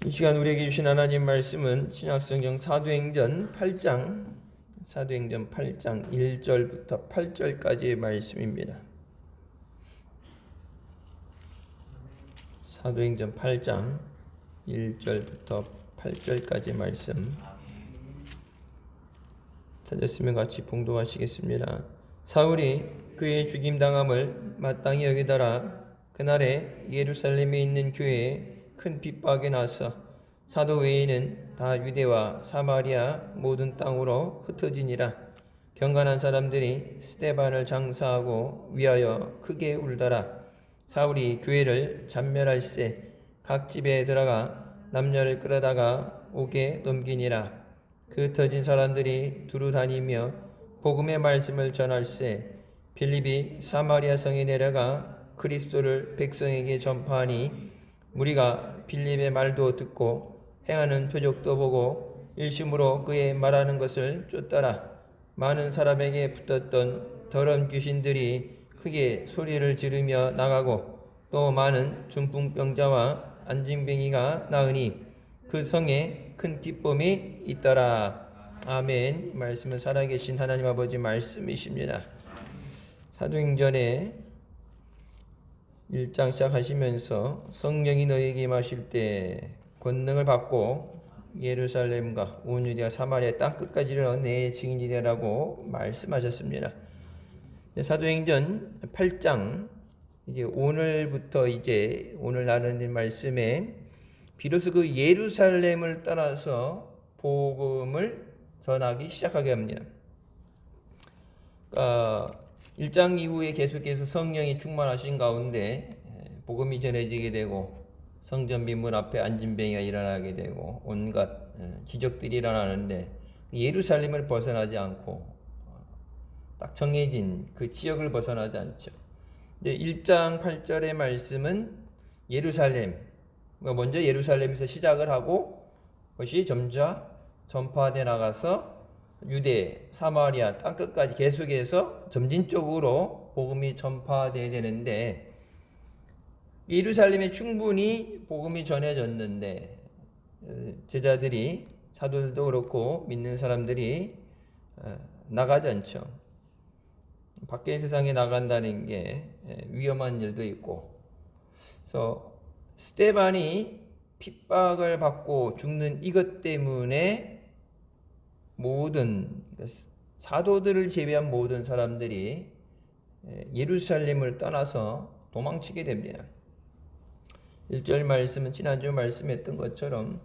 이 시간 우리에게 주신 하나님 말씀은 신약성경 사도행전 8장 1절부터 8절까지의 말씀입니다. 사도행전 8장 1절부터 8절까지 말씀 찾았으면 같이 봉독하시겠습니다. 사울이 그의 죽임당함을 마땅히 여기더라. 그날에 예루살렘에 있는 교회에 큰 핍박이 났어. 사도 외에는 다 유대와 사마리아 모든 땅으로 흩어지니라. 경건한 사람들이 스데반을 장사하고 위하여 크게 울더라. 사울이 교회를 잔멸할세 각 집에 들어가 남녀를 끌어다가 옥에 넘기니라. 그 흩어진 사람들이 두루 다니며 복음의 말씀을 전할세 빌립이 사마리아 성에 내려가 그리스도를 백성에게 전파하니 무리가 빌립의 말도 듣고 행하는 표적도 보고 일심으로 그의 말하는 것을 쫓더라. 많은 사람에게 붙었던 더러운 귀신들이 크게 소리를 지르며 나가고 또 많은 중풍병자와 안진뱅이가 나으니 그 성에 큰 기쁨이 있더라. 아멘. 말씀은 살아계신 하나님 아버지 말씀이십니다. 사도행전에 1장 시작하시면서 성령이 너희에게 임하실 때 권능을 받고 예루살렘과 온 유대와 사마리아 땅 끝까지 이르러 내 증인이 되라고 말씀하셨습니다. 사도행전 8장 이제 오늘부터 이제 오늘 나누는 말씀에 비로소 그 예루살렘을 떠나서 복음을 전하기 시작하게 합니다. 1장 이후에 계속해서 성령이 충만하신 가운데 복음이 전해지게 되고 성전 빈문 앞에 안진뱅이가 일어나게 되고 온갖 기적들이 일어나는데 예루살렘을 벗어나지 않고 딱 정해진 그 지역을 벗어나지 않죠. 1장 8절의 말씀은 예루살렘, 먼저 예루살렘에서 시작을 하고 그것이 점차 전파돼 나가서 유대, 사마리아 땅끝까지 계속해서 점진적으로 복음이 전파되어야 되는데 예루살렘에 충분히 복음이 전해졌는데 제자들이 사도들도 그렇고 믿는 사람들이 나가지 않죠. 밖에 세상에 나간다는 게 위험한 일도 있고 그래서 스데반이 핍박을 받고 죽는 이것 때문에 모든 사도들을 제외한 모든 사람들이 예루살렘을 떠나서 도망치게 됩니다. 1절 말씀은 지난주 말씀했던 것처럼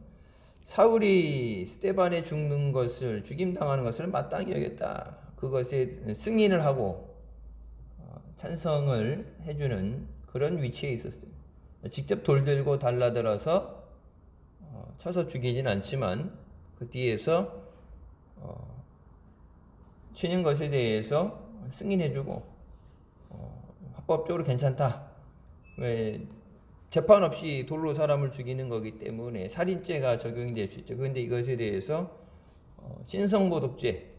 사울이 스데반에 죽는 것을 죽임당하는 것을 마땅히 여겼다. 그것에 승인을 하고 찬성을 해주는 그런 위치에 있었어요. 직접 돌 들고 달라들어서 쳐서 죽이진 않지만 그 뒤에서 치는 것에 대해서 승인해주고 합법적으로 괜찮다. 왜 재판 없이 돌로 사람을 죽이는 거기 때문에 살인죄가 적용이 될 수 있죠. 그런데 이것에 대해서 신성모독죄,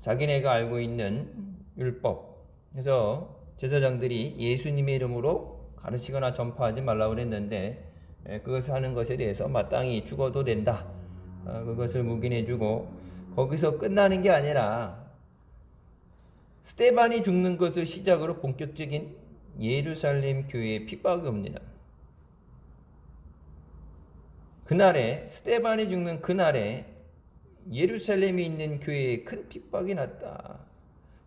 자기네가 알고 있는 율법, 그래서 제사장들이 예수님의 이름으로 가르치거나 전파하지 말라고 그랬는데 그것을 하는 것에 대해서 마땅히 죽어도 된다. 그것을 묵인해주고 거기서 끝나는 게 아니라 스데반이 죽는 것을 시작으로 본격적인 예루살렘 교회의 핍박이 옵니다. 그날에 스데반이 죽는 그날에 예루살렘에 있는 교회에 큰 핍박이 났다.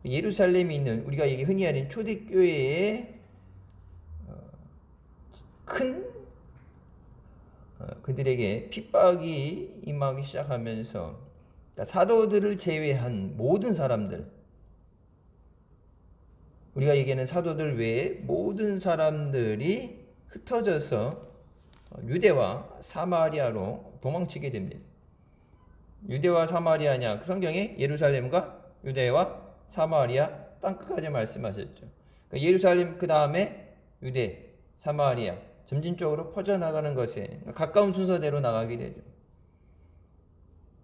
예루살렘에 있는 우리가 흔히 하는 초대교회에 큰 그들에게 핍박이 임하기 시작하면서 사도들을 제외한 모든 사람들, 우리가 얘기하는 사도들 외에 모든 사람들이 흩어져서 유대와 사마리아로 도망치게 됩니다. 유대와 사마리아냐? 그 성경에 예루살렘과 유대와 사마리아 땅끝까지 말씀하셨죠. 그러니까 예루살렘 그 다음에 유대, 사마리아 점진적으로 퍼져나가는 것에 가까운 순서대로 나가게 되죠.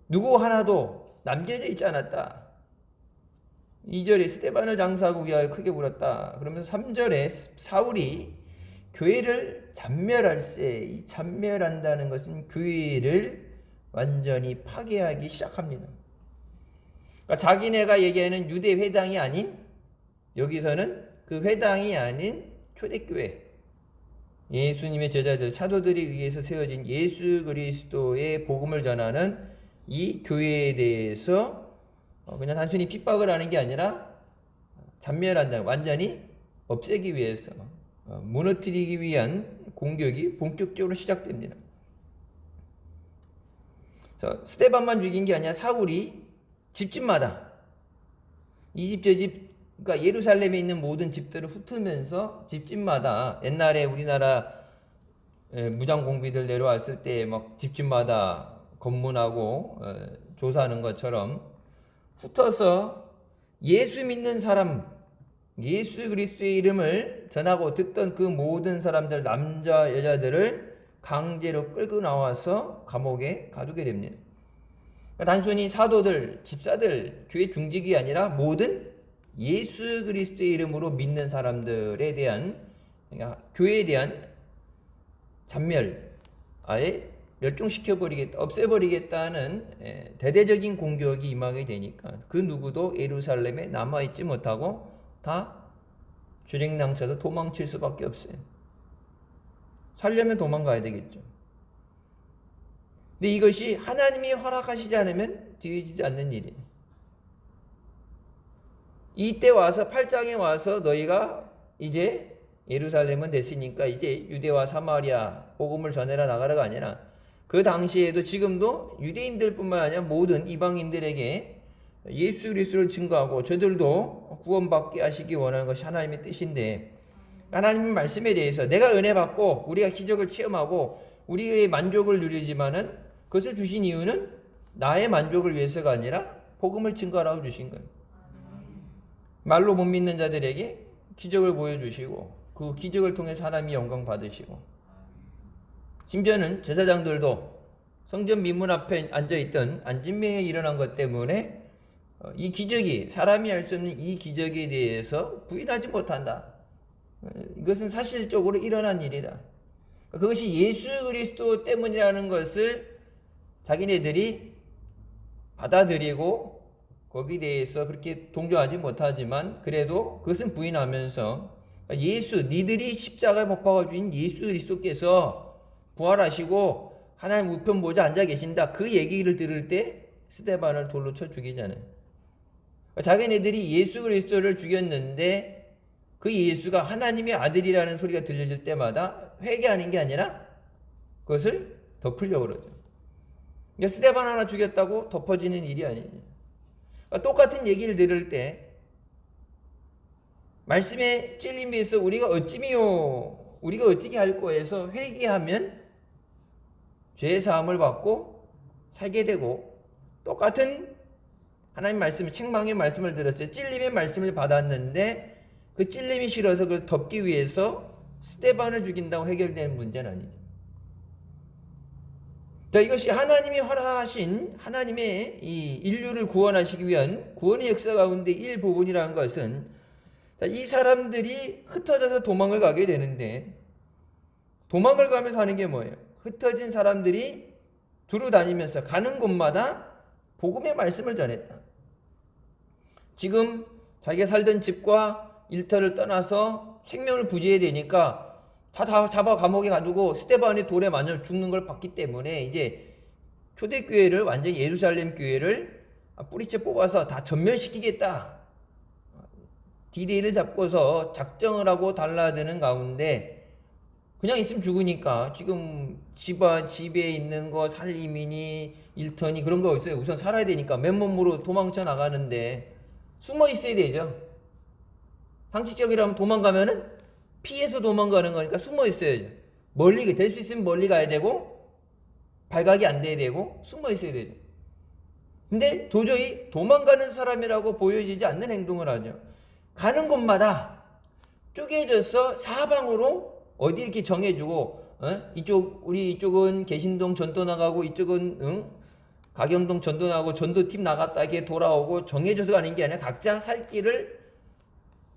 누구 하나도 남겨져 있지 않았다. 2절에 스데반을 장사하고 위하여 크게 울었다. 그러면서 3절에 사울이 교회를 잔멸할세. 이 잔멸한다는 것은 교회를 완전히 파괴하기 시작합니다. 그러니까 자기네가 얘기하는 유대 회당이 아닌, 여기서는 그 회당이 아닌 초대교회, 예수님의 제자들, 사도들이 의해서 세워진 예수 그리스도의 복음을 전하는 이 교회에 대해서 그냥 단순히 핍박을 하는 게 아니라 잔멸한다, 완전히 없애기 위해서, 무너뜨리기 위한 공격이 본격적으로 시작됩니다. 스데반만 죽인 게 아니라 사울이 집집마다 이 집 저 집, 그러니까 예루살렘에 있는 모든 집들을 훑으면서 집집마다, 옛날에 우리나라 무장공비들 내려왔을 때 막 집집마다 검문하고 조사하는 것처럼 훑어서 예수 믿는 사람, 예수 그리스도의 이름을 전하고 듣던 그 모든 사람들, 남자 여자들을 강제로 끌고 나와서 감옥에 가두게 됩니다. 단순히 사도들, 집사들, 교회 중직이 아니라 모든 예수 그리스도의 이름으로 믿는 사람들에 대한, 그러니까 교회에 대한 잔멸, 아예 멸종시켜버리겠다, 없애버리겠다는 대대적인 공격이 임하게 되니까 그 누구도 예루살렘에 남아있지 못하고 다 주행낭쳐서 도망칠 수밖에 없어요. 살려면 도망가야 되겠죠. 근데 이것이 하나님이 허락하시지 않으면 되어지지 않는 일이에요. 이때 와서 8장에 와서 너희가 이제 예루살렘은 됐으니까 이제 유대와 사마리아 복음을 전해라 나가라가 아니라, 그 당시에도 지금도 유대인들뿐만 아니라 모든 이방인들에게 예수 그리스도를 증거하고 저들도 구원받게 하시기 원하는 것이 하나님의 뜻인데, 하나님의 말씀에 대해서 내가 은혜 받고 우리가 기적을 체험하고 우리의 만족을 누리지만은 그것을 주신 이유는 나의 만족을 위해서가 아니라 복음을 증거하라고 주신 거예요. 말로 못 믿는 자들에게 기적을 보여주시고 그 기적을 통해서 하나님이 영광 받으시고, 심지어는 제사장들도 성전 미문 앞에 앉아있던 안진병에 일어난 것 때문에 이 기적이, 사람이 할 수 없는 이 기적에 대해서 부인하지 못한다. 이것은 사실적으로 일어난 일이다. 그것이 예수 그리스도 때문이라는 것을 자기네들이 받아들이고 거기에 대해서 그렇게 동조하지 못하지만 그래도 그것은 부인하면서 예수, 니들이 십자가에 못 박아 주신 예수 그리스도께서 부활하시고 하나님 우편 보좌 앉아 계신다, 그 얘기를 들을 때 스데반을 돌로 쳐 죽이잖아요. 자기네들이 예수 그리스도를 죽였는데 그 예수가 하나님의 아들이라는 소리가 들려질 때마다 회개하는 게 아니라 그것을 덮으려고 그러죠. 그러니까 스데반 하나 죽였다고 덮어지는 일이 아니죠. 똑같은 얘기를 들을 때 말씀에 찔림에 있어 우리가 어찌미요, 우리가 어떻게 할 거에서 회개하면 죄의 사함을 받고 살게 되고, 똑같은 하나님 말씀, 책망의 말씀을 들었어요. 찔림의 말씀을 받았는데 그 찔림이 싫어서 그걸 덮기 위해서 스데반을 죽인다고 해결되는 문제는 아니죠. 자, 이것이 하나님이 허락하신 하나님의 이 인류를 구원하시기 위한 구원의 역사 가운데 일부분이라는 것은, 자, 이 사람들이 흩어져서 도망을 가게 되는데, 도망을 가면서 하는 게 뭐예요? 흩어진 사람들이 두루 다니면서 가는 곳마다 복음의 말씀을 전했다. 지금 자기가 살던 집과 일터를 떠나서 생명을 부지해야 되니까 다 잡아 감옥에 가두고 스데반이 돌에 맞아 죽는 걸 봤기 때문에 이제 초대교회를, 완전히 예루살렘 교회를 뿌리째 뽑아서 다 전멸시키겠다, 디데이를 잡고서 작정을 하고 달라드는 가운데, 그냥 있으면 죽으니까 지금 집에 있는 거, 살림이니 일터니 그런 거 있어요. 우선 살아야 되니까 맨몸으로 도망쳐 나가는데 숨어 있어야 되죠. 상식적이라면 도망가면은 피해서 도망가는 거니까 숨어 있어야죠. 멀리, 될 수 있으면 멀리 가야 되고 발각이 안 돼야 되고 숨어 있어야 되죠. 근데 도저히 도망가는 사람이라고 보여지지 않는 행동을 하죠. 가는 곳마다 쪼개져서 사방으로 어디 이렇게 정해주고, 우리 이쪽은 개신동 전도 나가고 이쪽은 가경동 전도 나가고 전도팀 나갔다 이렇게 돌아오고 정해져서 가는 게 아니라 각자 살 길을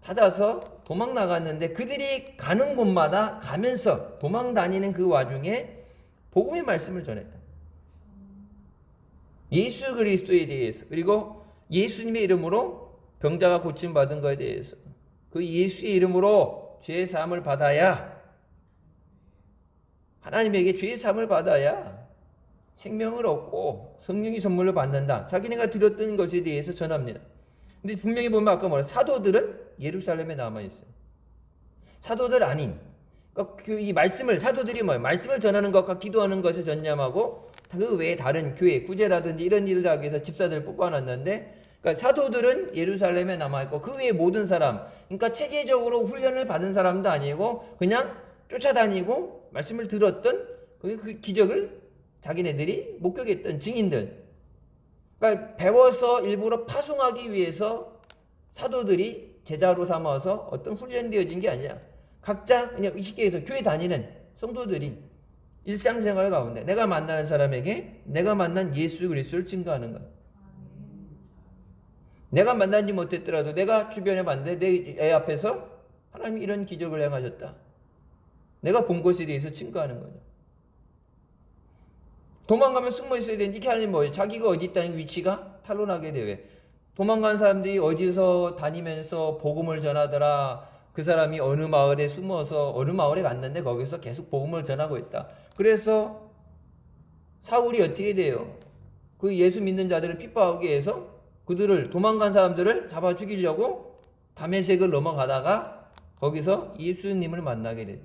찾아서 도망 나갔는데 그들이 가는 곳마다 가면서 도망 다니는 그 와중에 복음의 말씀을 전했다. 예수 그리스도에 대해서, 그리고 예수님의 이름으로 병자가 고침받은 것에 대해서, 그 예수의 이름으로 죄의 사함을 받아야, 하나님에게 죄의 사함을 받아야 생명을 얻고 성령의 선물을 받는다. 자기네가 들었던 것에 대해서 전합니다. 근데 분명히 보면 아까 뭐라, 사도들은 예루살렘에 남아있어요. 사도들 아닌, 그러니까 이 말씀을, 사도들이 뭐예요? 말씀을 전하는 것과 기도하는 것에 전념하고 그 외에 다른 교회, 구제라든지 이런 일을 하기 위해서 집사들을 뽑아놨는데, 그러니까 사도들은 예루살렘에 남아있고 그 외에 모든 사람, 그러니까 체계적으로 훈련을 받은 사람도 아니고 그냥 쫓아다니고 말씀을 들었던 그 기적을 자기네들이 목격했던 증인들, 그러니까 배워서 일부러 파송하기 위해서 사도들이 제자로 삼아서 어떤 훈련되어진 게 아니야. 각자 그냥 쉽게 해서 교회 다니는 성도들이 일상생활 가운데 내가 만나는 사람에게 내가 만난 예수 그리스도를 증거하는 거야. 내가 만나지 못했더라도 내가 주변에 봤는데 내 애 앞에서 하나님이 이런 기적을 행하셨다. 내가 본 것에 대해서 증거하는 거죠. 도망가면 숨어 있어야 되는데 이렇게 하려면 뭐예요? 자기가 어디 있다는 위치가 탄로나게 되왜? 도망간 사람들이 어디서 다니면서 복음을 전하더라. 그 사람이 어느 마을에 숨어서 어느 마을에 갔는데 거기서 계속 복음을 전하고 있다. 그래서 사울이 어떻게 돼요? 그 예수 믿는 자들을 핍박하기 위해서 그들을, 도망간 사람들을 잡아 죽이려고 다메섹을 넘어가다가 거기서 예수님을 만나게 되죠.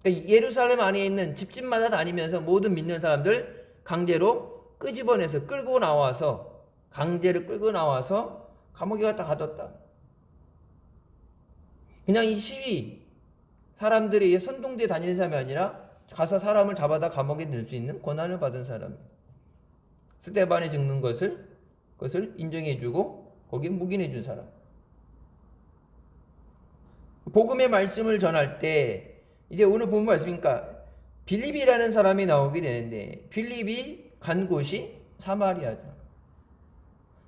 그러니까 예루살렘 안에 있는 집집마다 다니면서 모든 믿는 사람들 강제로 끄집어내서 끌고 나와서, 강제로 끌고 나와서 감옥에 갖다 가뒀다. 그냥 이 시위 사람들이 선동대에 다니는 사람이 아니라 가서 사람을 잡아다 감옥에 넣을 수 있는 권한을 받은 사람입니다. 스데반이 죽는 그것을 인정해주고 거기에 묵인해준 사람. 복음의 말씀을 전할 때 이제 오늘 본 말씀이니까 빌립이라는 사람이 나오게 되는데, 빌립이 간 곳이 사마리아죠.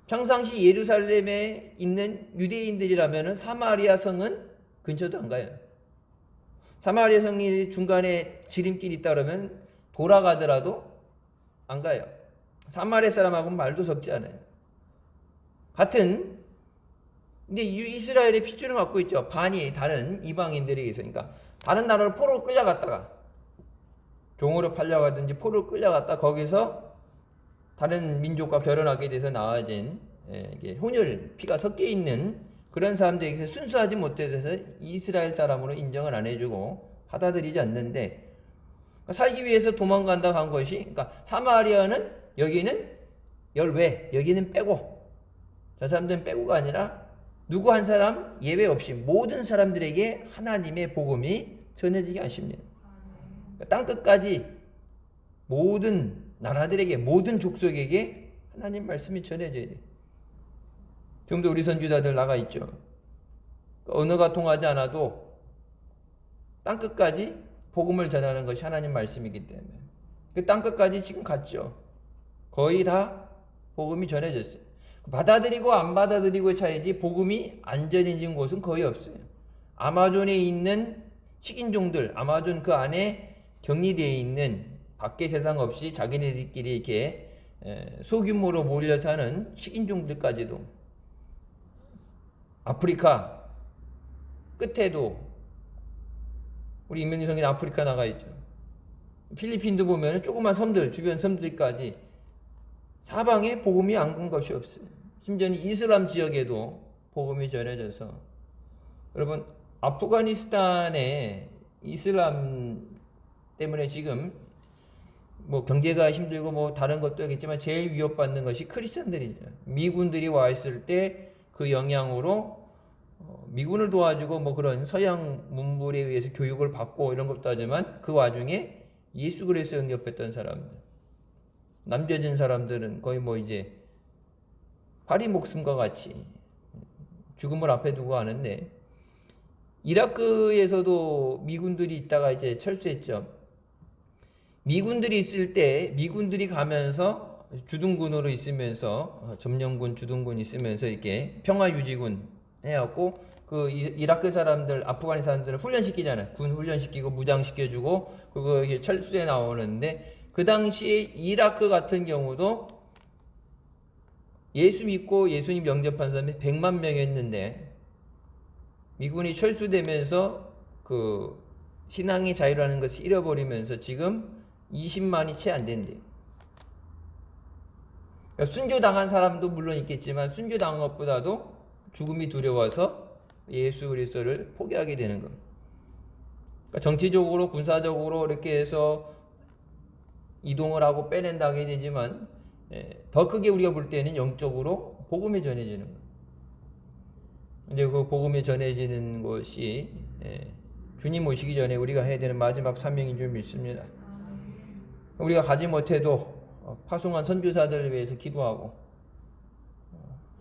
평상시 예루살렘에 있는 유대인들이라면 사마리아 성은 근처도 안 가요. 사마리아 성이 중간에 지름길이 있다 그러면 돌아가더라도 안 가요. 사마리아 사람하고는 말도 섞지 않아요. 같은, 근데 이스라엘의 핏줄을 갖고 있죠. 반이 다른 이방인들에게 있으니까 다른 나라로 포로로 끌려갔다가 종으로 팔려가든지 포로로 끌려갔다 거기서 다른 민족과 결혼하게 돼서 나아진 혼혈 피가 섞여 있는 그런 사람들에게서 순수하지 못해서 이스라엘 사람으로 인정을 안 해주고 받아들이지 않는데, 그러니까 살기 위해서 도망간다 간 것이, 그러니까 사마리아는 여기는 열외, 여기는 빼고, 저 사람들은 빼고가 아니라 누구 한 사람 예외 없이 모든 사람들에게 하나님의 복음이 전해지게 하십니다. 그러니까 땅끝까지 모든 나라들에게, 모든 족속에게 하나님 말씀이 전해져야 돼. 지금도 우리 선교사들 나가 있죠. 언어가 통하지 않아도 땅끝까지 복음을 전하는 것이 하나님 말씀이기 때문에 그 땅끝까지 지금 갔죠. 거의 다 복음이 전해졌어요. 받아들이고 안 받아들이고의 차이지 복음이 안 전해진 곳은 거의 없어요. 아마존에 있는 식인종들, 아마존 그 안에 격리되어 있는 밖에 세상 없이 자기네들끼리 이렇게 소규모로 몰려 사는 식인종들까지도 아프리카 끝에도 우리 임명진 성인 아프리카 나가 있죠. 필리핀도 보면 조그만 섬들, 주변 섬들까지 사방에 복음이 안 간 것이 없어요. 심지어는 이슬람 지역에도 복음이 전해져서, 여러분 아프가니스탄의 이슬람 때문에 지금 뭐 경제가 힘들고 뭐 다른 것도 있겠지만 제일 위협받는 것이 크리스천들이죠. 미군들이 와 있을 때 그 영향으로 미군을 도와주고 뭐 그런 서양 문물에 의해서 교육을 받고 이런 것도 하지만 그 와중에 예수 그리스도 영접했던 사람들, 남겨진 사람들은 거의 뭐 이제 파리 목숨과 같이 죽음을 앞에 두고 하는데, 이라크에서도 미군들이 있다가 이제 철수했죠. 미군들이 있을 때 미군들이 가면서 주둔군으로 있으면서 점령군, 주둔군 있으면서 이렇게 평화유지군 해갖고 이라크 사람들, 아프가니스탄 사람들을 훈련시키잖아요. 군 훈련시키고 무장시켜주고 그거 이게 철수에 나오는데 그 당시에 이라크 같은 경우도 예수 믿고 예수님 영접한 사람이 100만 명이었는데 미군이 철수되면서 그 신앙의 자유라는 것을 잃어버리면서 지금 20만이 채 안 된대요. 그러니까 순교당한 사람도 물론 있겠지만 순교당한 것보다도 죽음이 두려워서 예수 그리스도를 포기하게 되는 겁니다. 그러니까 정치적으로 군사적으로 이렇게 해서 이동을 하고 빼낸다게 되지만 더 크게 우리가 볼 때는 영적으로 복음이 전해지는 거예요. 이제 그 복음이 전해지는 것이 주님 오시기 전에 우리가 해야 되는 마지막 사명인 줄 믿습니다. 우리가 가지 못해도 파송한 선교사들을 위해서 기도하고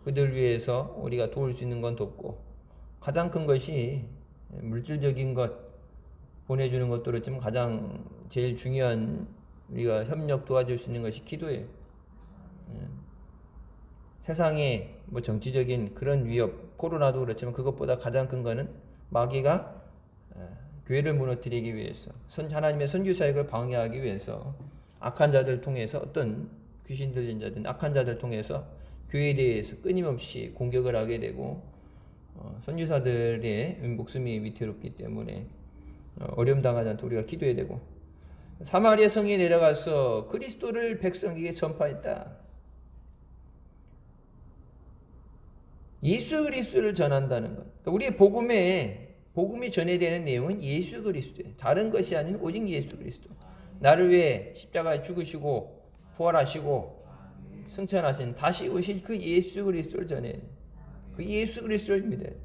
그들 위해서 우리가 도울 수 있는 건 돕고 가장 큰 것이 물질적인 것 보내주는 것도 그렇지만 가장 제일 중요한 우리가 협력 도와줄 수 있는 것이 기도예요. 세상에 뭐 정치적인 그런 위협, 코로나도 그렇지만 그것보다 가장 큰 거는 마귀가 교회를 무너뜨리기 위해서 하나님의 선교 사역을 방해하기 위해서 악한 자들 통해서 어떤 귀신 들린 자든 악한 자들 통해서 교회에 대해서 끊임없이 공격을 하게 되고 선교사들의 목숨이 위태롭기 때문에 어려움 당하지 않도록 우리가 기도해야 되고 사마리아 성에 내려가서 그리스도를 백성에게 전파했다. 예수 그리스도를 전한다는 것. 그러니까 우리의 복음이 전해야 되는 내용은 예수 그리스도예요. 다른 것이 아닌 오직 예수 그리스도. 나를 위해 십자가에 죽으시고 부활하시고 승천하신 다시 오실 그 예수 그리스도를 전해야 돼요. 그 예수 그리스도를 믿어야 돼요.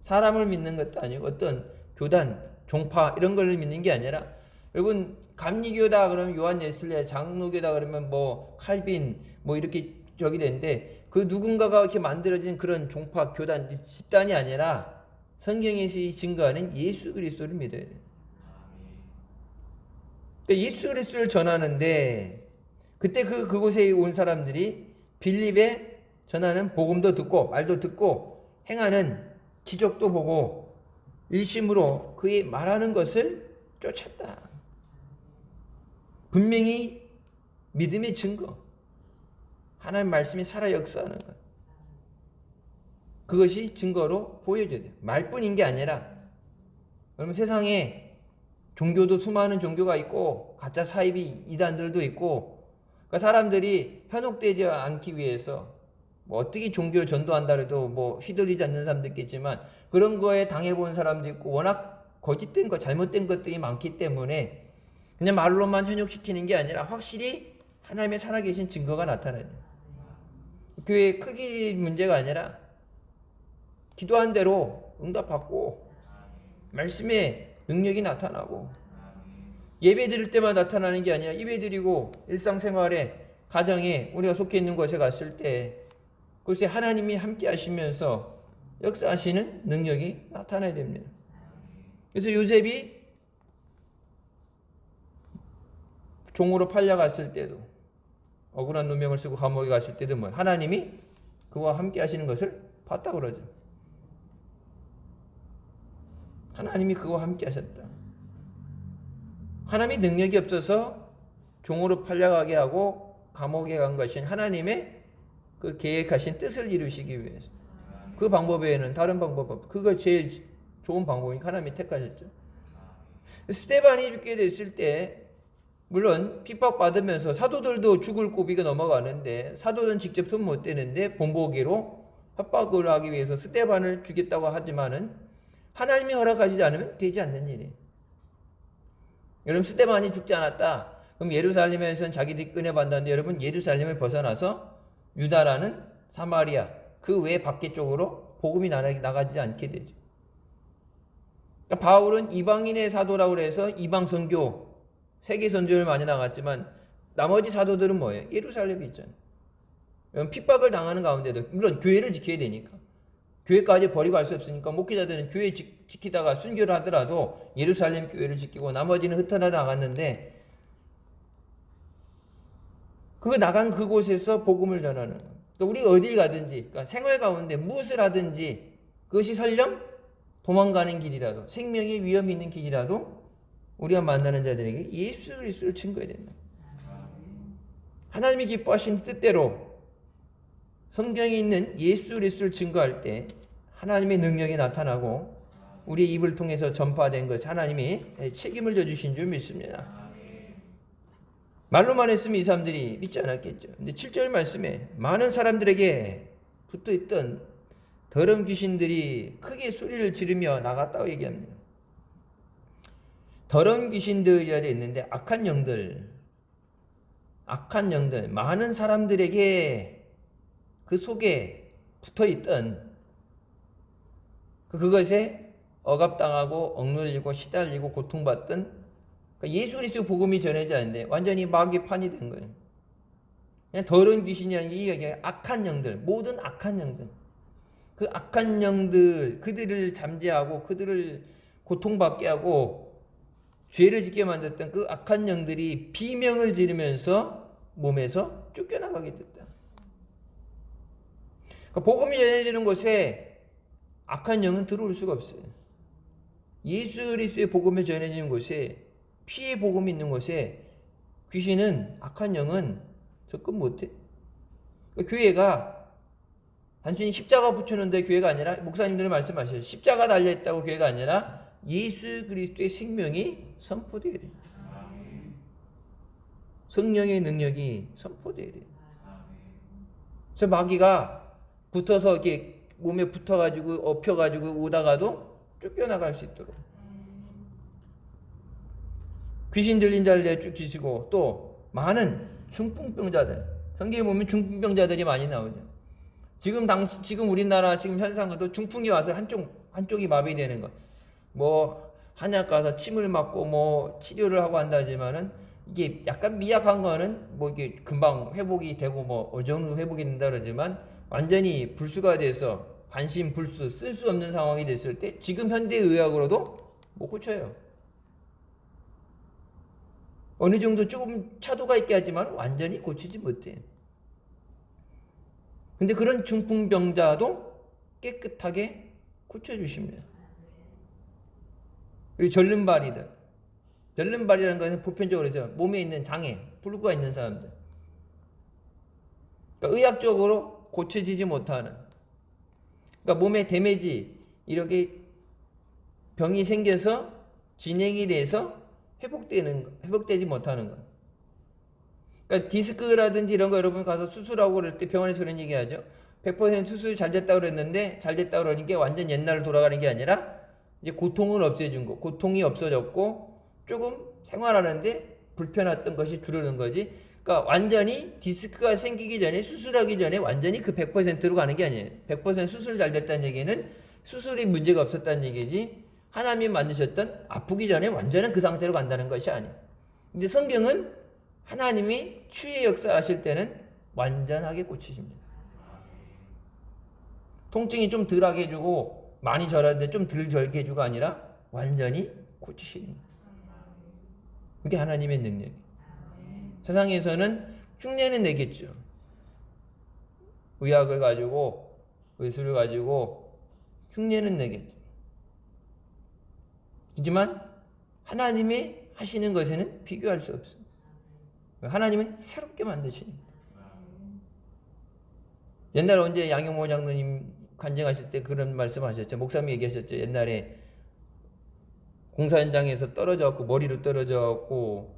사람을 믿는 것도 아니고 어떤 교단, 종파 이런 걸 믿는 게 아니라 여러분 감리교다 그러면 요한 웨슬레, 장로교다 그러면 뭐 칼빈 뭐 이렇게 저기 되는데 그 누군가가 이렇게 만들어진 그런 종파, 교단, 집단이 아니라 성경에서 증거하는 예수 그리스도를 믿어야 돼요. 그러니까 예수 그리스도를 전하는데 그때 그곳에 온 사람들이 빌립에 전하는 복음도 듣고 말도 듣고 행하는 기적도 보고 일심으로 그의 말하는 것을 쫓았다. 분명히 믿음의 증거. 하나님 말씀이 살아 역사하는 것. 그것이 증거로 보여줘야 돼요. 말뿐인 게 아니라 여러분 세상에 종교도 수많은 종교가 있고 가짜 사이비 이단들도 있고 그러니까 사람들이 현혹되지 않기 위해서 뭐 어떻게 종교 전도한다 해도 뭐 휘둘리지 않는 사람도 있겠지만 그런 거에 당해본 사람도 있고 워낙 거짓된 것 잘못된 것들이 많기 때문에 그냥 말로만 현혹시키는 게 아니라 확실히 하나님의 살아계신 증거가 나타나요. 교회의 크기 문제가 아니라 기도한 대로 응답받고 말씀의 능력이 나타나고 예배 드릴 때만 나타나는 게 아니라 예배 드리고 일상생활에 가정에 우리가 속해 있는 곳에 갔을 때 그것에 하나님이 함께 하시면서 역사하시는 능력이 나타나야 됩니다. 그래서 요셉이 종으로 팔려갔을 때도 억울한 누명을 쓰고 감옥에 갔을 때도 뭐 하나님이 그와 함께 하시는 것을 봤다고 그러죠. 하나님이 그와 함께 하셨다. 하나님이 능력이 없어서 종으로 팔려가게 하고 감옥에 간 것은 하나님의 그 계획하신 뜻을 이루시기 위해서. 그 방법 외에는 다른 방법 없고 그거 제일 좋은 방법이니까 하나님이 택하셨죠. 스데반이 죽게 됐을 때 물론 핍박받으면서 사도들도 죽을 고비가 넘어가는데 사도는 직접 손 못 대는데 본보기로 협박을 하기 위해서 스데반을 죽였다고 하지만은 하나님이 허락하시지 않으면 되지 않는 일이에요. 여러분 스데반이 죽지 않았다. 그럼 예루살렘에서는 자기들이 꺼내받는데 여러분 예루살렘을 벗어나서 유다라는 사마리아 그 외 밖에 쪽으로 복음이 나가지 않게 되죠. 그러니까 바울은 이방인의 사도라고 해서 이방 선교 세계 선교를 많이 나갔지만 나머지 사도들은 뭐예요? 예루살렘에 있잖아요. 핍박을 당하는 가운데도 물론 교회를 지켜야 되니까 교회까지 버리고 갈 수 없으니까 목회자들은 교회 지키다가 순교를 하더라도 예루살렘 교회를 지키고 나머지는 흩어나 나갔는데 그 나간 그곳에서 복음을 전하는 거예요. 우리가 어딜 가든지 그러니까 생활 가운데 무엇을 하든지 그것이 설령 도망가는 길이라도 생명의 위험이 있는 길이라도 우리가 만나는 자들에게 예수 그리스도를 증거해야 된다. 하나님이 기뻐하신 뜻대로 성경에 있는 예수 그리스도를 증거할 때 하나님의 능력이 나타나고 우리의 입을 통해서 전파된 것이 하나님이 책임을 져주신 줄 믿습니다. 말로만 했으면 이 사람들이 믿지 않았겠죠. 근데 7절 말씀에 많은 사람들에게 붙어있던 더러운 귀신들이 크게 소리를 지르며 나갔다고 얘기합니다. 더러운 귀신들이라 되어 있는데 악한 영들, 많은 사람들에게 그 속에 붙어있던 그것에 억압당하고 억눌리고 시달리고 고통받던 예수 그리스도 복음이 전해지지 않는데 완전히 마귀의 판이 된 거예요. 그냥 더러운 귀신이라는 게 악한 영들, 모든 악한 영들, 그 악한 영들, 그들을 잠재하고 그들을 고통받게 하고 죄를 짓게 만들었던 그 악한 영들이 비명을 지르면서 몸에서 쫓겨나가게 됐다. 그러니까 복음이 전해지는 곳에 악한 영은 들어올 수가 없어요. 예수 그리스도의 복음이 전해지는 곳에, 피의 복음이 있는 곳에 귀신은, 악한 영은 접근 못해. 그러니까 교회가 단순히 십자가 붙여놓는데 교회가 아니라, 목사님들은 말씀하셔요. 십자가 달려있다고 교회가 아니라 예수 그리스도의 생명이 선포되어야 돼요. 성령의 능력이 선포되어야 돼요. 그래서 마귀가 붙어서 이렇게 몸에 붙어가지고 엎혀가지고 오다가도 쫓겨나갈 수 있도록 귀신 들린 자를 내쫓으시고, 또 많은 중풍병자들, 성경에 보면 중풍병자들이 많이 나오죠. 지금 우리나라 지금 현상도 중풍이 와서 한쪽이 마비되는 것, 뭐 한약 가서 침을 맞고 뭐 치료를 하고 한다지만은 이게 약간 미약한 거는 뭐 이게 금방 회복이 되고 뭐 어느 정도 회복이 된다 그러지만 완전히 불수가 돼서 반신불수, 쓸 수 없는 상황이 됐을 때 지금 현대 의학으로도 못 고쳐요. 어느 정도 조금 차도가 있게 하지만 완전히 고치지 못해. 근데 그런 중풍병자도 깨끗하게 고쳐주십니다. 그리고 절름발이라는 것은 보편적으로 해서 몸에 있는 장애, 불구가 있는 사람들, 그러니까 의학적으로 고쳐지지 못하는, 그러니까 몸에 데미지, 이렇게 병이 생겨서 진행이 돼서 회복되지 못하는 것. 그러니까 디스크라든지 이런 거 여러분 가서 수술하고 그럴 때 병원에서 그런 얘기 하죠. 100% 수술 잘 됐다고 그랬는데 잘 됐다고 그러니까 완전 옛날로 돌아가는 게 아니라 이제 고통을 없애준 거. 고통이 없어졌고 조금 생활하는데 불편했던 것이 줄어든 거지. 그러니까 완전히 디스크가 생기기 전에, 수술하기 전에 완전히 그 100%로 가는 게 아니에요. 100% 수술 잘 됐다는 얘기는 수술이 문제가 없었다는 얘기지, 하나님이 만드셨던 아프기 전에 완전한 그 상태로 간다는 것이 아니에요. 근데 성경은 하나님이 치유의 역사하실 때는 완전하게 고치십니다. 통증이 좀 덜하게 해주고 많이 절하는데 좀 덜 절게 해주가 아니라 완전히 고치시는 거예요. 그게 하나님의 능력이에요. 세상에서는 흉내는 내겠죠. 의학을 가지고, 의술을 가지고 흉내는 내겠죠. 하지만 하나님이 하시는 것에는 비교할 수 없어요. 하나님은 새롭게 만드십니다. 옛날에 언제 양용모 장로님 간증하실 때 그런 말씀하셨죠. 목사님 얘기하셨죠. 옛날에 공사 현장에서 떨어져갖고, 머리로 떨어져갖고,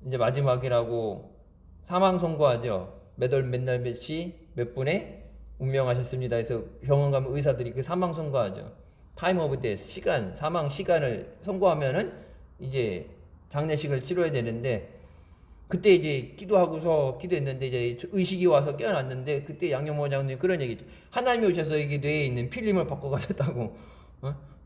이제 마지막이라고 사망 선고하죠. 몇 월 몇 날 몇 시 몇 분에 운명하셨습니다. 그래서 병원 가면 의사들이 그 사망 선고하죠. 타임 오브 데스, 시간, 사망 시간을 선고하면은 이제 장례식을 치러야 되는데, 그때 이제 기도했는데 이제 의식이 와서 깨어났는데, 그때 양용모 장로님 그런 얘기죠. 하나님이 오셔서 이게 뇌에 있는 필름을 바꿔 가셨다고.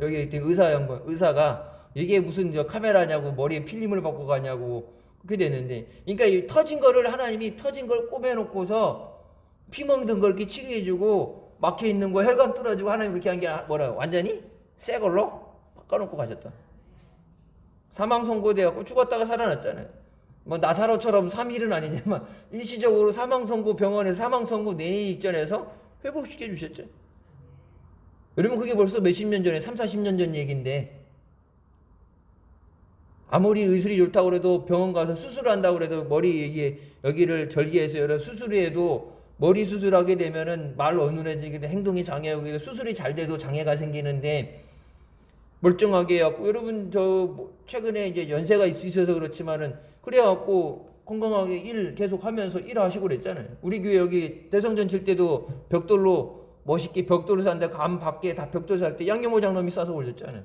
여기 의사가 이게 무슨 카메라냐고, 머리에 필름을 바꿔 가냐고 그렇게 됐는데, 그러니까 이 터진 거를 하나님이 터진 걸 꼬매놓고서 피 멍든 걸 이렇게 치료해주고, 막혀 있는 거 혈관 뚫어주고, 하나님 그렇게 한 게 뭐라고, 완전히 새 걸로 바꿔놓고 가셨다. 사망 선고돼갖고 죽었다가 살아났잖아요. 뭐 나사로처럼 3일은 아니지만 일시적으로 사망 선고, 병원에서 사망 선고 내리 직전에서 회복시켜 주셨죠. 여러분 그게 벌써 몇십 년 전에 3, 40년 전 얘기인데 아무리 의술이 좋다고 그래도 병원 가서 수술한다고 그래도 머리 여기를 절개해서 여러 수술해도 머리 수술하게 되면은 말 어눌해지게 돼 행동이 장애하게 돼 수술이 잘 돼도 장애가 생기는데 멀쩡하게 해갖고 여러분 최근에 이제 연세가 있어서 그렇지만은 그래갖고 건강하게 일 계속 하면서 일하시고 그랬잖아요. 우리 교회 여기 대성전 칠 때도 벽돌로 멋있게 벽돌을 샀는데 감 밖에 다 벽돌 살 때 양념오장 놈이 싸서 올렸잖아요.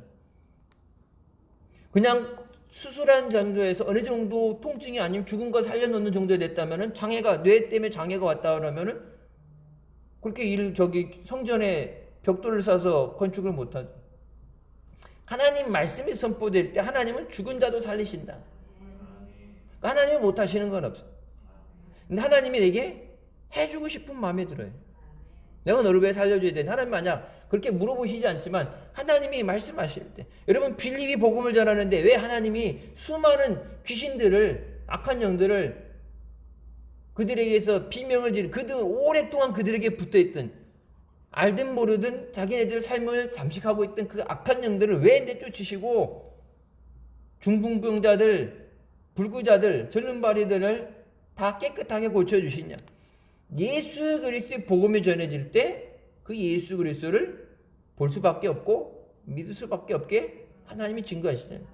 그냥 수술한 정도에서 어느 정도 통증이 아니면 죽은 거 살려놓는 정도에 됐다면은 장애가 뇌 때문에 장애가 왔다 그러면은 그렇게 성전에 벽돌을 싸서 건축을 못하죠. 하나님 말씀이 선포될 때 하나님은 죽은 자도 살리신다. 하나님이 못하시는 건 없어. 근데 하나님이 내게 해주고 싶은 마음에 들어요. 내가 너를 왜 살려줘야 되니? 하나님 만약 그렇게 물어보시지 않지만 하나님이 말씀하실 때 여러분 빌립이 복음을 전하는데 왜 하나님이 수많은 귀신들을 악한 영들을 그들에게서 비명을 지르 그들 오랫동안 그들에게 붙어있던 알든 모르든 자기네들 삶을 잠식하고 있던 그 악한 영들을 왜 내쫓으시고 중풍병자들 불구자들 절름발이들을 다 깨끗하게 고쳐주시냐? 예수 그리스도의 복음이 전해질 때 그 예수 그리스도를 볼 수밖에 없고 믿을 수밖에 없게 하나님이 증거하시잖아요.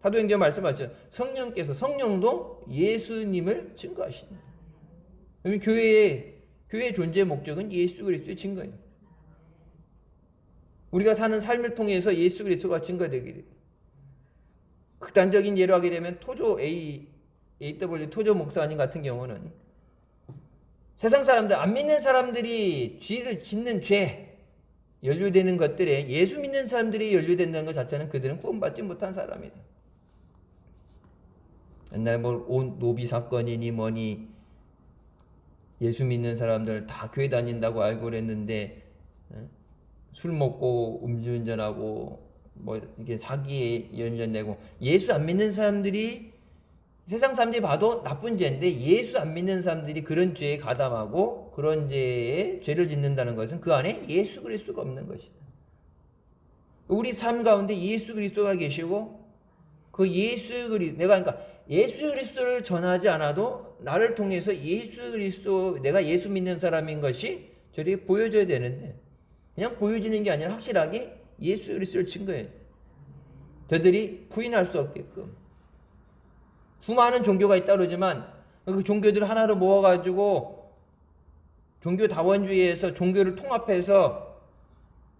사도행전 말씀하셨죠. 성령도 예수님을 증거하신다. 교회의 존재의 목적은 예수 그리스도의 증거예요. 우리가 사는 삶을 통해서 예수 그리스도가 증거되게 돼요. 극단적인 예로 하게 되면 AW 토조 목사님 같은 경우는 세상 사람들, 안 믿는 사람들이 죄를 짓는 죄, 연루되는 것들에 예수 믿는 사람들이 연루된다는 것 자체는 그들은 구원받지 못한 사람이다. 옛날 노비 사건이니 뭐니 예수 믿는 사람들 다 교회 다닌다고 알고 그랬는데 술 먹고 음주운전하고 이게 사기에 연전되고 예수 안 믿는 사람들이 세상 사람들이 봐도 나쁜 죄인데 예수 안 믿는 사람들이 그런 죄에 가담하고 그런 죄에 죄를 짓는다는 것은 그 안에 예수 그리스도가 없는 것이다. 우리 삶 가운데 예수 그리스도가 계시고 그 내가 예수 그리스도를 전하지 않아도 나를 통해서 예수 그리스도 내가 예수 믿는 사람인 것이 저에게 보여져야 되는데 그냥 보여지는 게 아니라 확실하게 예수 그리스도를 증거해요. 저들이 부인할 수 없게끔. 수많은 종교가 있다 그러지만 그 종교들을 하나로 모아가지고 종교 다원주의에서 종교를 통합해서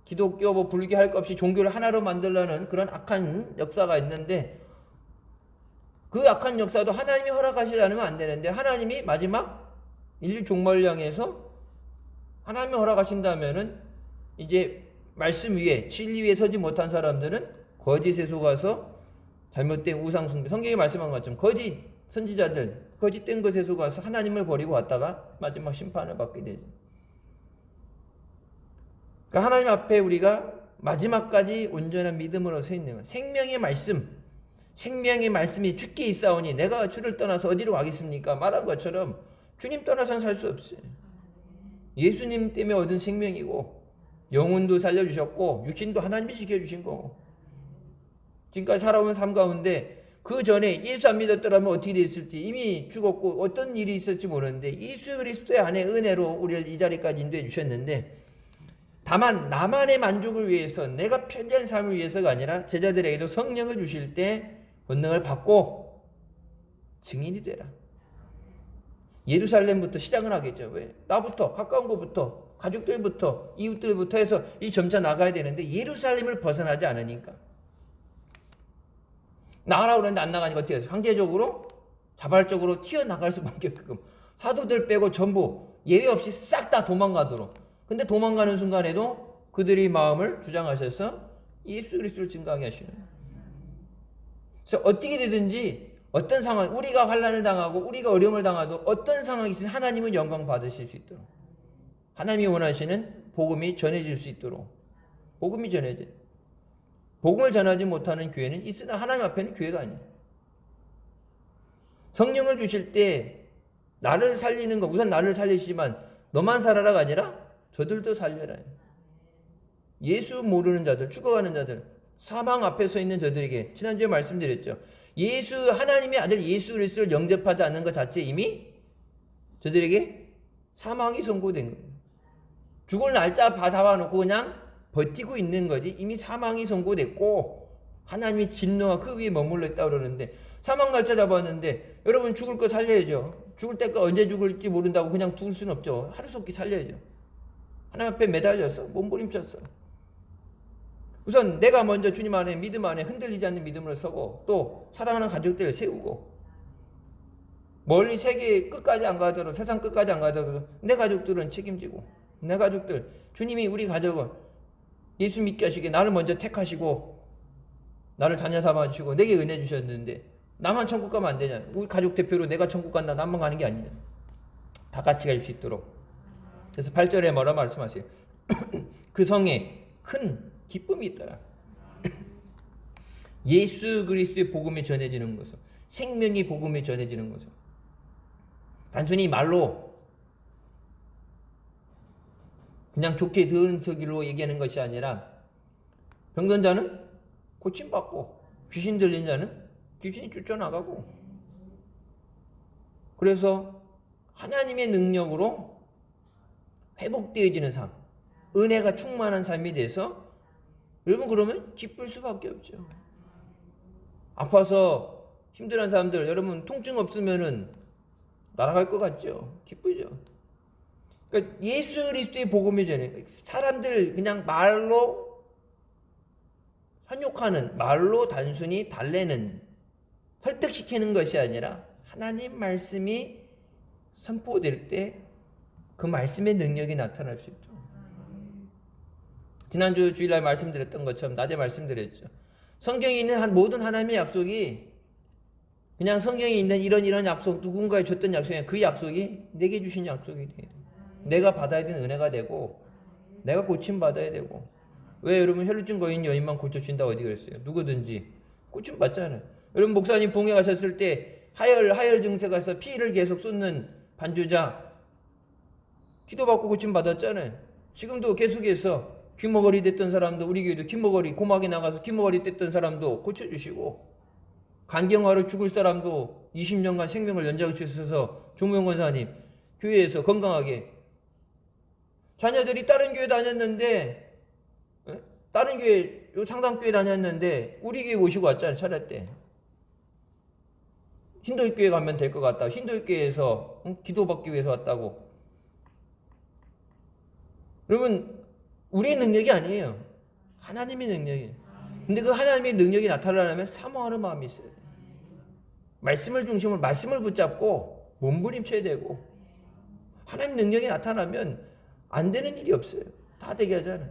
기독교 불교 할 것 없이 종교를 하나로 만들려는 그런 악한 역사가 있는데 그 악한 역사도 하나님이 허락하시지 않으면 안 되는데 하나님이 마지막 인류 종말을 향해서 하나님이 허락하신다면은 이제 말씀 위에 진리 위에 서지 못한 사람들은 거짓에 속아서 잘못된 우상 숭배, 성경에 말씀한 것처럼 거짓 선지자들, 거짓된 것에 속아서 하나님을 버리고 왔다가 마지막 심판을 받게 되죠. 그러니까 하나님 앞에 우리가 마지막까지 온전한 믿음으로 서 있는 것, 생명의 말씀이 주께 있사오니 내가 주를 떠나서 어디로 가겠습니까? 말한 것처럼 주님 떠나서는 살 수 없어요. 예수님 때문에 얻은 생명이고 영혼도 살려주셨고 육신도 하나님이 지켜주신 거고 지금까지 살아온 삶 가운데 그 전에 예수 안 믿었더라면 어떻게 됐을지 이미 죽었고 어떤 일이 있을지 모르는데 예수 그리스도의 안에 은혜로 우리를 이 자리까지 인도해 주셨는데 다만 나만의 만족을 위해서 내가 편리한 삶을 위해서가 아니라 제자들에게도 성령을 주실 때 권능을 받고 증인이 되라. 예루살렘부터 시작을 하겠죠. 왜? 나부터 가까운 곳부터 가족들부터 이웃들부터 해서 이 점차 나가야 되는데 예루살렘을 벗어나지 않으니까 나가라고 그러는데 안 나가니까 어떻게 해서 강제적으로 자발적으로 튀어나갈 수밖에 없게끔 사도들 빼고 전부 예외 없이 싹 다 도망가도록. 근데 도망가는 순간에도 그들의 마음을 주장하셔서 예수 그리스도를 증거하게 하시는 거예요. 그래서 어떻게 되든지 어떤 상황, 우리가 환난을 당하고 우리가 어려움을 당하도 어떤 상황이 있으면 하나님은 영광 받으실 수 있도록 하나님이 원하시는 복음이 전해질 수 있도록 복음이 전해져. 복음을 전하지 못하는 교회는 있으나 하나님 앞에는 교회가 아니에요. 성령을 주실 때 나를 살리는 거 우선 나를 살리시지만 너만 살아라가 아니라 저들도 살려라. 예수 모르는 자들, 죽어가는 자들, 사망 앞에 서 있는 저들에게 지난주에 말씀드렸죠. 예수 하나님의 아들 예수 그리스도를 영접하지 않는 것 자체 이미 저들에게 사망이 선고된 거예요. 죽을 날짜 잡아놓고 그냥 버티고 있는 거지 이미 사망이 선고됐고 하나님의 진노가 그 위에 머물러 있다고 그러는데 사망 날짜 잡았는데 여러분 죽을 거 살려야죠. 죽을 때가 언제 죽을지 모른다고 그냥 죽을 수는 없죠. 하루속히 살려야죠. 하나님 앞에 매달려서 몸부림쳤어. 우선 내가 먼저 주님 안에 믿음 안에 흔들리지 않는 믿음으로 서고 또 사랑하는 가족들을 세우고 멀리 세계 끝까지 안 가더라도 세상 끝까지 안 가더라도 내 가족들은 책임지고 내 가족들 주님이 우리 가족을 예수 믿게 하시게 나를 먼저 택하시고 나를 자녀 삼아 주시고 내게 은혜 주셨는데 나만 천국 가면 안 되냐. 우리 가족 대표로 내가 천국 간다 나만 가는 게 아니냐. 다 같이 갈 수 있도록. 그래서 8절에 뭐라 말씀하세요? 그 성에 큰 기쁨이 있더라. 예수 그리스도의 복음이 전해지는 것은 생명의 복음이 전해지는 것은 단순히 말로 그냥 좋게 들은 소리로 얘기하는 것이 아니라 병든 자는 고침받고 귀신 들린 자는 귀신이 쫓겨나가고 그래서 하나님의 능력으로 회복되어지는 삶, 은혜가 충만한 삶이 돼서 여러분 그러면 기쁠 수밖에 없죠. 아파서 힘들어하는 사람들 여러분 통증 없으면은 날아갈 것 같죠. 기쁘죠. 그러니까 예수 그리스도의 복음이 전해 사람들 그냥 말로 현욕하는 말로 단순히 달래는 설득시키는 것이 아니라 하나님 말씀이 선포될 때 그 말씀의 능력이 나타날 수 있죠. 지난주 주일날 말씀드렸던 것처럼 낮에 말씀드렸죠. 성경에 있는 모든 하나님의 약속이 그냥 성경에 있는 이런 약속 누군가에 줬던 약속이 그 약속이 내게 주신 약속이 돼요. 내가 받아야 되는 은혜가 되고 내가 고침받아야 되고 왜 여러분 혈루증 거인 여인만 고쳐준다 어디 그랬어요? 누구든지 고침받잖아요. 여러분 목사님 붕에 가셨을 때 하열 증세가 있어 피를 계속 쏟는 반주자 기도받고 고침받았잖아요. 지금도 계속해서 귀머거리 됐던 사람도 우리 교회도 귀머거리 고막이 나가서 귀머거리 됐던 사람도 고쳐주시고 간경화로 죽을 사람도 20년간 생명을 연장해 주셔서 조무영 권사님 교회에서 건강하게 자녀들이 다른 교회 다녔는데 다른 교회 상당교회 다녔는데 우리 교회 모시고 왔잖아요. 차례 때 힌도교회 가면 될 것 같다. 힌도교회에서 기도받기 위해서 왔다고. 여러분 우리의 능력이 아니에요. 하나님의 능력이에요. 근데 그 하나님의 능력이 나타나려면 사모하는 마음이 있어요. 말씀을 중심으로 말씀을 붙잡고 몸부림쳐야 되고 하나님 능력이 나타나면 안 되는 일이 없어요. 다 되게 하잖아요.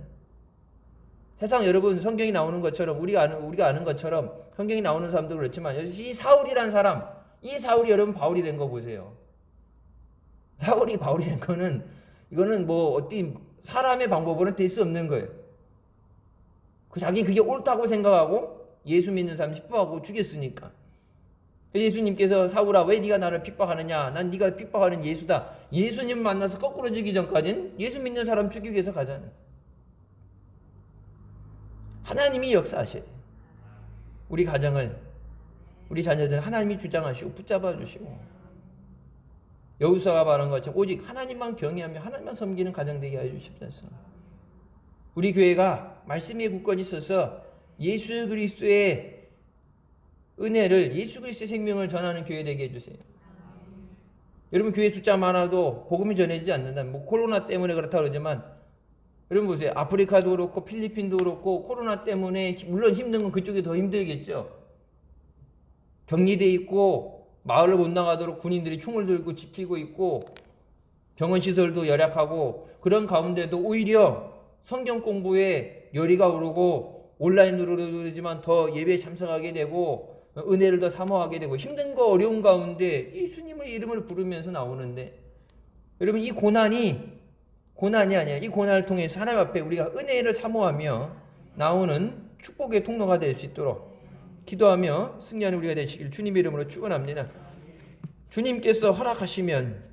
세상 여러분 성경이 나오는 것처럼 우리가 아는 것처럼 성경이 나오는 사람도 그렇지만 이 사울이라는 사람 이 사울이 여러분 바울이 된 거 보세요. 사울이 바울이 된 거는 이거는 뭐 어떤 사람의 방법으로는 될 수 없는 거예요. 자기는 그게 옳다고 생각하고 예수 믿는 사람 핍박하고 죽였으니까. 예수님께서 사울아 왜 네가 나를 핍박하느냐 난 네가 핍박하는 예수다. 예수님 만나서 거꾸로 지기 전까지는 예수 믿는 사람 죽이기 위해서 가잖아요. 하나님이 역사하셔야 돼요. 우리 가정을 우리 자녀들 하나님이 주장하시고 붙잡아 주시고 여호수아가 말한 것처럼 오직 하나님만 경외하며 하나님만 섬기는 가정 되게 해 주십시오. 우리 교회가 말씀의 굳건히 있어서 예수 그리스도의 은혜를 예수 그리스도의 생명을 전하는 교회 되게 해주세요. 여러분 교회 숫자 많아도 복음이 전해지지 않는다면 뭐 코로나 때문에 그렇다 그러지만 여러분 보세요. 아프리카도 그렇고 필리핀도 그렇고 코로나 때문에 물론 힘든 건 그쪽이 더 힘들겠죠. 격리돼 있고 마을을 못 나가도록 군인들이 총을 들고 지키고 있고 병원 시설도 열악하고 그런 가운데도 오히려 성경 공부에 열의가 오르고 온라인으로도 그러지만 더 예배에 참석하게 되고 은혜를 더 사모하게 되고 힘든 거 어려운 가운데 예수님의 이름을 부르면서 나오는데 여러분 이 고난이 아니라 이 고난을 통해서 하나님 앞에 우리가 은혜를 사모하며 나오는 축복의 통로가 될 수 있도록 기도하며 승리하는 우리가 되시길 주님의 이름으로 축원합니다. 주님께서 허락하시면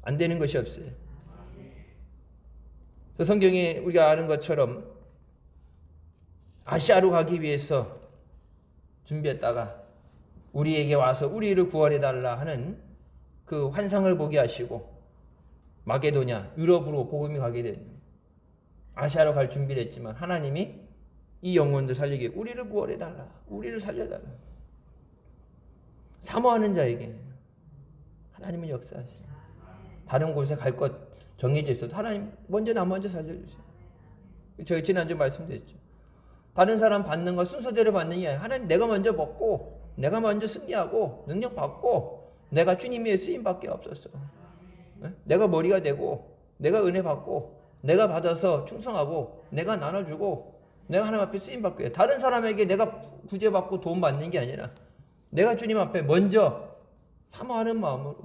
안 되는 것이 없어요. 그래서 성경에 우리가 아는 것처럼 아시아로 가기 위해서 준비했다가 우리에게 와서 우리를 구원해달라 하는 그 환상을 보게 하시고 마게도냐, 유럽으로 복음이 가게 된 아시아로 갈 준비를 했지만 하나님이 이 영혼들 살리기 위해 우리를 구원해달라, 우리를 살려달라. 사모하는 자에게 하나님은 역사하시고 다른 곳에 갈 것 정해져 있어도 하나님 나 먼저 살려주세요. 제가 지난주 말씀드렸죠. 다른 사람 받는 거 순서대로 받는 게 아니라 하나님 내가 먼저 먹고 내가 먼저 승리하고 능력 받고 내가 주님의 쓰임밖에 없었어. 내가 머리가 되고 내가 은혜 받고 내가 받아서 충성하고 내가 나눠주고 내가 하나님 앞에 쓰임받고 해. 다른 사람에게 내가 구제받고 도움 받는 게 아니라 내가 주님 앞에 먼저 사모하는 마음으로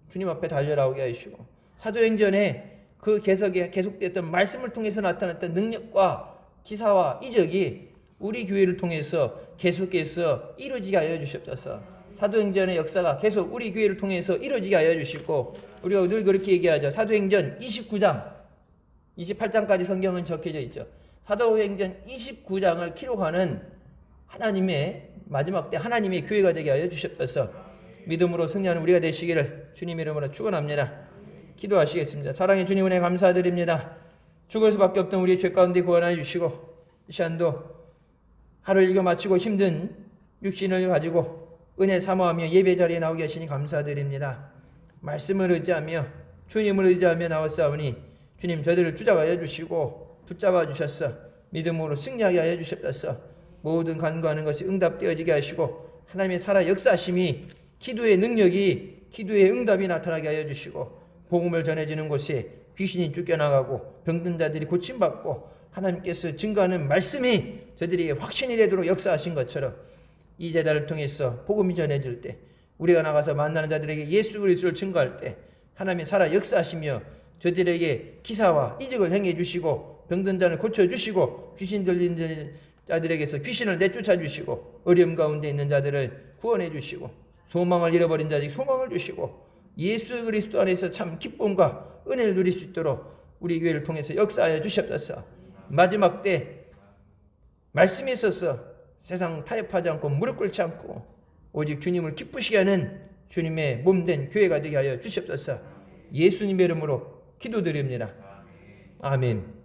주님 앞에 달려나오게 하시고 사도행전에 그 계속됐던 말씀을 통해서 나타났던 능력과 기사와 이적이 우리 교회를 통해서 계속해서 이루어지게 하여 주시옵소서. 사도행전의 역사가 계속 우리 교회를 통해서 이루어지게 하여 주시고 우리가 늘 그렇게 얘기하죠. 사도행전 29장 28장까지 성경은 적혀져 있죠. 사도행전 29장을 기록하는 하나님의 마지막 때 하나님의 교회가 되게 하여 주시옵소서. 믿음으로 승리하는 우리가 되시기를 주님 이름으로 축원합니다. 기도하시겠습니다. 사랑의 주님 은혜 감사드립니다. 죽을 수밖에 없던 우리의 죄 가운데 구원하여 주시고 이 시간도 하루 일과 마치고 힘든 육신을 가지고 은혜 사모하며 예배 자리에 나오게 하시니 감사드립니다. 말씀을 의지하며 주님을 의지하며 나왔사오니 주님 저들을 주장하여 주시고 붙잡아 주셨어. 믿음으로 승리하게 하여 주셨어. 모든 간구하는 것이 응답되어지게 하시고 하나님의 살아 역사하심이 기도의 능력이 기도의 응답이 나타나게 하여 주시고 복음을 전해지는 곳에 귀신이 쫓겨나가고 병든 자들이 고침받고 하나님께서 증거하는 말씀이 저들에게 확신이 되도록 역사하신 것처럼 이 제단을 통해서 복음이 전해질 때 우리가 나가서 만나는 자들에게 예수 그리스도를 증거할 때 하나님이 살아 역사하시며 저들에게 기사와 이적을 행해 주시고 병든 자를 고쳐 주시고 귀신 들린 자들에게서 귀신을 내쫓아 주시고 어려움 가운데 있는 자들을 구원해 주시고 소망을 잃어버린 자들에게 소망을 주시고 예수 그리스도 안에서 참 기쁨과 은혜를 누릴 수 있도록 우리 교회를 통해서 역사하여 주시옵소서. 마지막 때 말씀이 있어서 세상 타협하지 않고 무릎 꿇지 않고 오직 주님을 기쁘시게 하는 주님의 몸된 교회가 되게 하여 주시옵소서. 예수님의 이름으로 기도드립니다. 아멘.